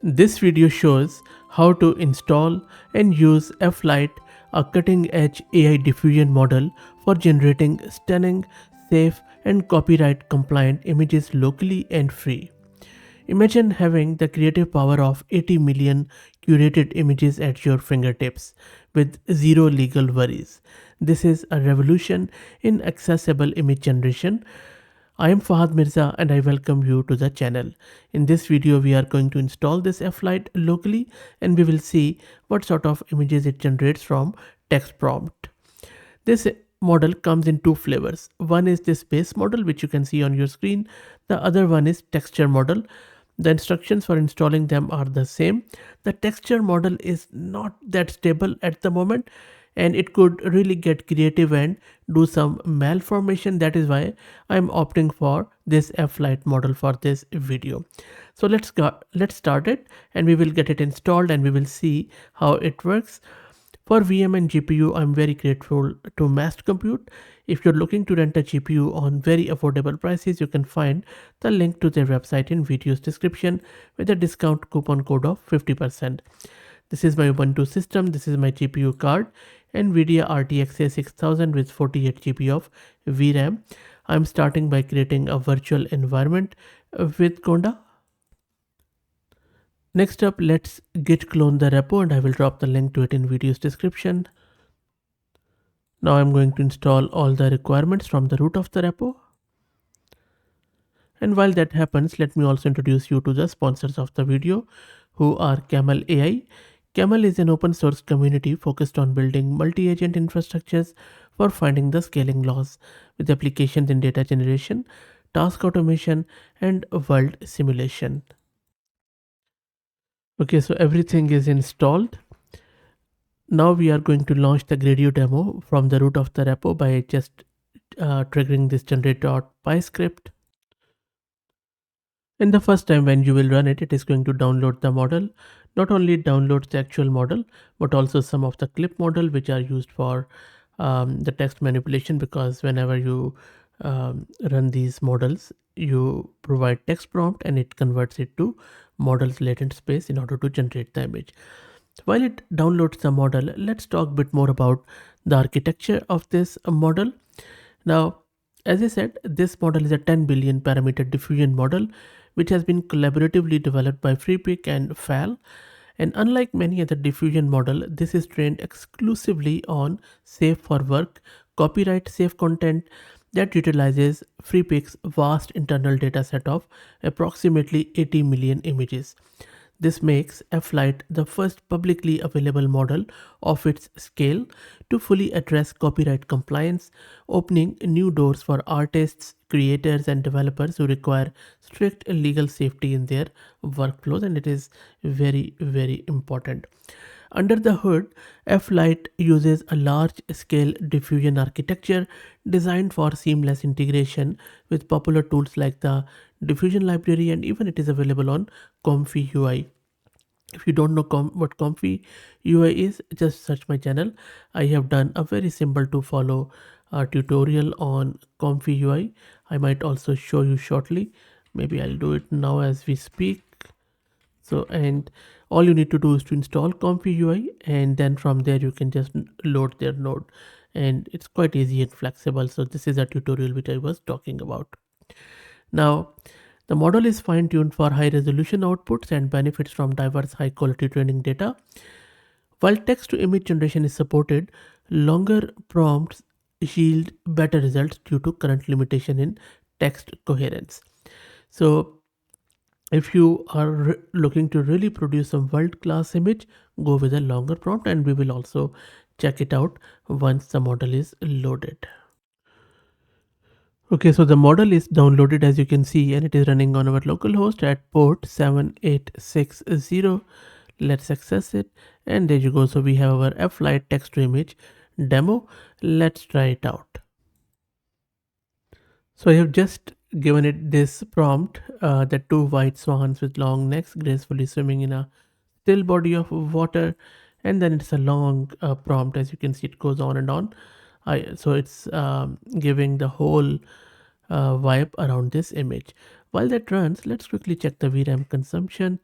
This video shows how to install and use F-Lite, a cutting-edge AI diffusion model for generating stunning, safe, and copyright-compliant images locally and free. Imagine having the creative power of 80 million curated images at your fingertips with zero legal worries. This is a revolution in accessible image generation. I am Fahad Mirza and I welcome you to the channel. In this video we are going to install this F-Lite locally and we will see what sort of images it generates from text prompt. This model comes in two flavors. One is this base model which you can see on your screen. The other one is texture model. The instructions for installing them are the same. The texture model is not that stable at the moment and it could really get creative and do some malformation. That is why I'm opting for this F-Lite model for this video. So let's start it and we will get it installed and we will see how it works. For VM and GPU, I'm very grateful to Massed Compute. If you're looking to rent a GPU on very affordable prices, you can find the link to their website in video's description with a discount coupon code of 50%. This is my Ubuntu system. This is my GPU card, NVIDIA RTX A6000 with 48 GB of VRAM. I'm starting by creating a virtual environment with Conda. Next up, let's git clone the repo and I will drop the link to it in video's description. Now I'm going to install all the requirements from the root of the repo. And while that happens, let me also introduce you to the sponsors of the video, who are Camel AI. Camel is an open source community focused on building multi-agent infrastructures for finding the scaling laws with applications in data generation, task automation, and world simulation. Okay, so everything is installed. Now we are going to launch the Gradio demo from the root of the repo by just triggering this generate.py script. And the first time when you will run it, it is going to download the model. Not only it downloads the actual model, but also some of the clip model which are used for the text manipulation, because whenever you run these models, you provide text prompt and it converts it to model's latent space in order to generate the image. While it downloads the model, let's talk a bit more about the architecture of this model. Now, as I said, this model is a 10 billion parameter diffusion model which has been collaboratively developed by Freepik and FAL. And unlike many other diffusion model, this is trained exclusively on safe for work, copyright safe content that utilizes Freepik's vast internal data set of approximately 80 million images. This makes F-Lite the first publicly available model of its scale to fully address copyright compliance, opening new doors for artists, creators, and developers who require strict legal safety in their workflows, and it is very, very important. Under the hood, F-Lite uses a large-scale diffusion architecture designed for seamless integration with popular tools like the diffusion library, and even it is available on Comfy UI. If you don't know what Comfy UI is, just search my channel. I have done a very simple to follow tutorial on Comfy UI. I might also show you shortly. Maybe I'll do it now as we speak. So, and all you need to do is to install Comfy UI, and then from there you can just load their node, and it's quite easy and flexible. So this is a tutorial which I was talking about. Now, the model is fine-tuned for high-resolution outputs and benefits from diverse high-quality training data. While text-to-image generation is supported, longer prompts yield better results due to current limitation in text coherence. So if you are looking to really produce a world-class image, go with a longer prompt, and we will also check it out once the model is loaded. Okay, so the model is downloaded as you can see, and it is running on our local host at port 7860. Let's access it, and there you go. So we have our F-Lite text to image demo. Let's try it out. So I have just given it this prompt, the two white swans with long necks gracefully swimming in a still body of water, and then it's a long prompt. As you can see, it goes on and on. So it's giving the whole vibe around this image. While that runs, let's quickly check the VRAM consumption.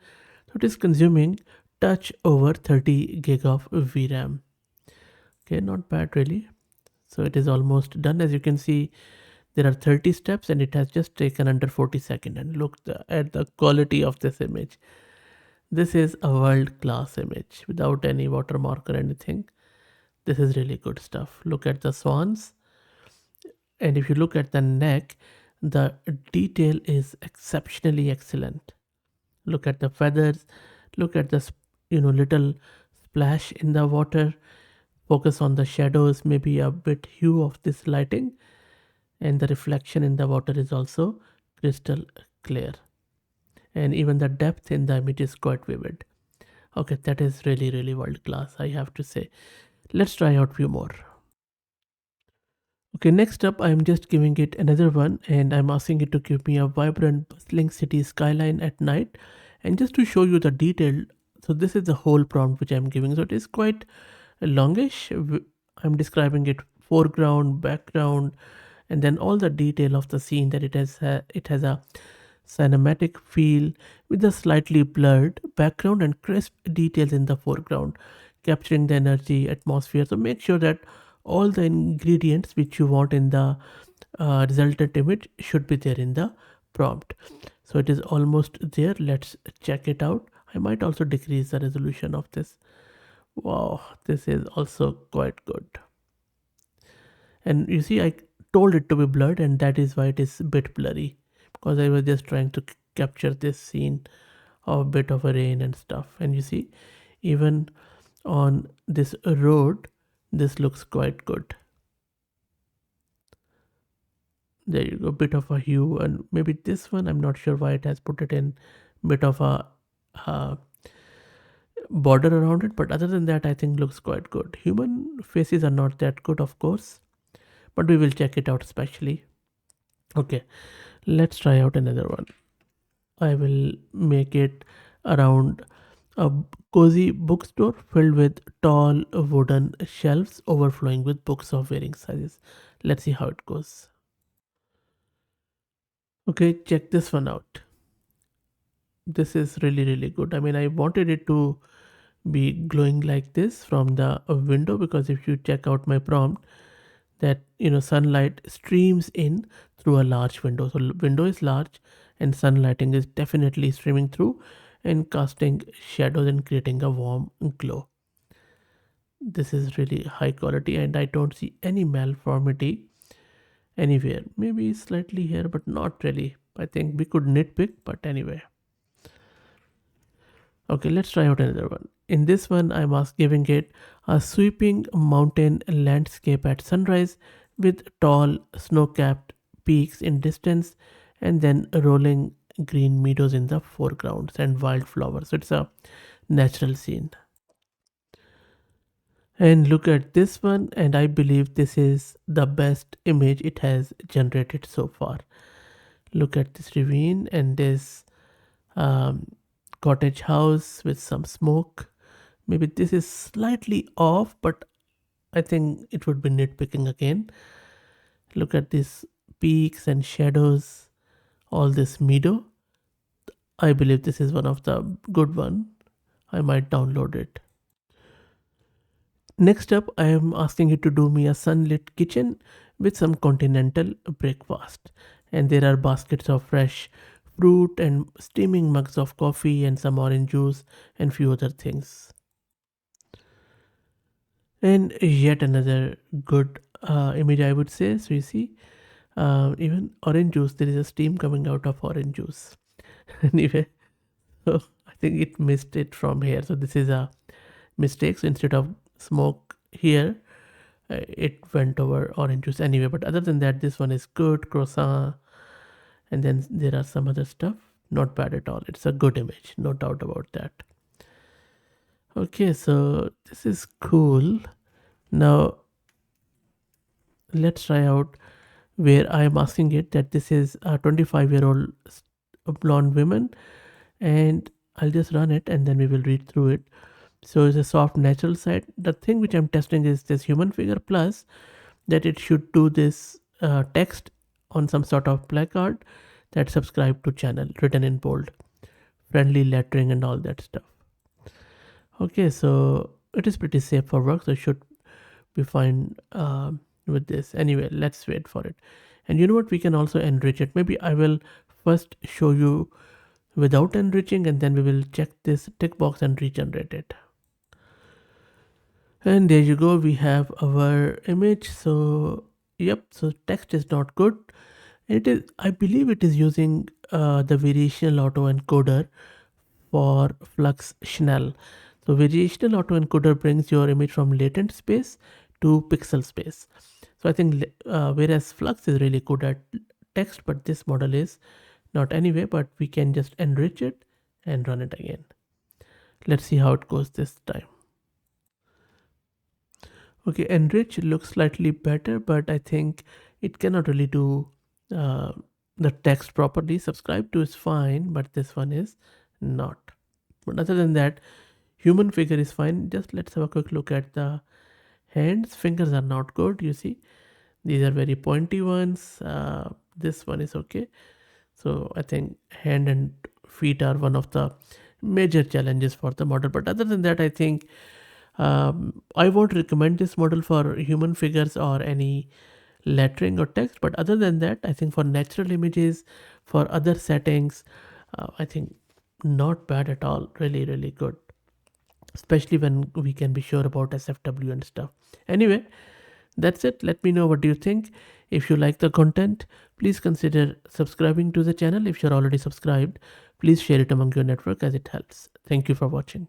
So It is consuming touch over 30 gig of VRAM. Okay, not bad really. So it is almost done. As you can see, there are 30 steps and it has just taken under 40 seconds. And look at the quality of this image. This is a world class image without any watermark or anything. This is really good stuff. Look at the swans, and if you look at the neck, the detail is exceptionally excellent. Look at the feathers, look at the little splash in the water. Focus on the shadows, maybe a bit hue of this lighting, and the reflection in the water is also crystal clear. And even the depth in the image is quite vivid. Okay, that is really world class, I have to say. Let's try out few more. Okay, next up, I'm just giving it another one and I'm asking it to give me a vibrant, bustling city skyline at night. And just to show you the detail, so this is the whole prompt which I'm giving. So it is quite longish. I'm describing it foreground, background, and then all the detail of the scene that it has a cinematic feel with a slightly blurred background and crisp details in the foreground, capturing the energy, atmosphere. So make sure that all the ingredients which you want in the resultant image should be there in the prompt. So it is almost there. Let's check it out. I might also decrease the resolution of this. Wow, this is also quite good. And you see, I told it to be blurred, and that is why it is a bit blurry, because I was just trying to capture this scene of a bit of a rain and stuff. And you see, even on this road, this looks quite good. There you go, bit of a hue. And maybe this one, I'm not sure why it has put it in bit of a border around it, but other than that, I think looks quite good. Human faces are not that good, of course, but we will check it out especially. Okay, let's try out another one. I will make it around a cozy bookstore filled with tall wooden shelves overflowing with books of varying sizes. Let's see how it goes. Okay, check this one out. This is really good. I mean, I wanted it to be glowing like this from the window, because if you check out my prompt, that sunlight streams in through a large window. So window is large and sunlighting is definitely streaming through and casting shadows and creating a warm glow. This is really high quality and I don't see any malformity anywhere. Maybe slightly here, but not really. I think we could nitpick, but anyway. Okay, let's try out another one. In this one, I'm giving it a sweeping mountain landscape at sunrise with tall snow-capped peaks in distance and then rolling green meadows in the foreground and wildflowers. So it's a natural scene. And look at this one, and I believe this is the best image it has generated so far. Look at this ravine and this um, cottage house with some smoke. Maybe this is slightly off, but I think it would be nitpicking again. Look at these peaks and shadows, all this meadow. I believe this is one of the good one. I might download it. Next up, I am asking you to do me a sunlit kitchen with some continental breakfast. And there are baskets of fresh fruit and steaming mugs of coffee and some orange juice and few other things. And yet another good image, I would say. So you see, even orange juice, there is a steam coming out of orange juice. Anyway, so I think it missed it from here. So this is a mistake. So instead of smoke here, it went over orange juice anyway. But other than that, this one is good. Croissant, and then there are some other stuff. Not bad at all. It's a good image, no doubt about that. Okay, so this is cool. Now let's try out where I am asking it that this is a 25-year-old blonde woman, and I'll just run it and then we will read through it. So it's a soft natural side. The thing which I'm testing is this human figure plus that it should do this text on some sort of placard that subscribe to channel written in bold. friendly lettering and all that stuff. Okay, so it is pretty safe for work, so it should be fine with this. Anyway, let's wait for it. And you know what, we can also enrich it. Maybe I will first show you without enriching, and then we will check this tick box and regenerate it. And there you go, we have our image. So yep, so text is not good. It is, I believe it is using the variational autoencoder for flux Schnell. So variational autoencoder brings your image from latent space to pixel space. So I think whereas flux is really good at text, but this model is not anyway, but we can just enrich it and run it again. Let's see how it goes this time. Okay, enrich looks slightly better, but I think it cannot really do uh, the text properly. Subscribe to is fine, but this one is not. But other than that, human figure is fine. Just let's have a quick look at the hands. Fingers are not good, you see. These are very pointy ones. This one is okay. So I think hand and feet are one of the major challenges for the model. But other than that, I think I won't recommend this model for human figures or any lettering or text. But other than that, I think for natural images, for other settings, I think not bad at all. Really, really good. Especially when we can be sure about SFW and stuff. Anyway, that's it. Let me know what do you think. If you like the content, please consider subscribing to the channel. If you're already subscribed, please share it among your network as it helps. Thank you for watching.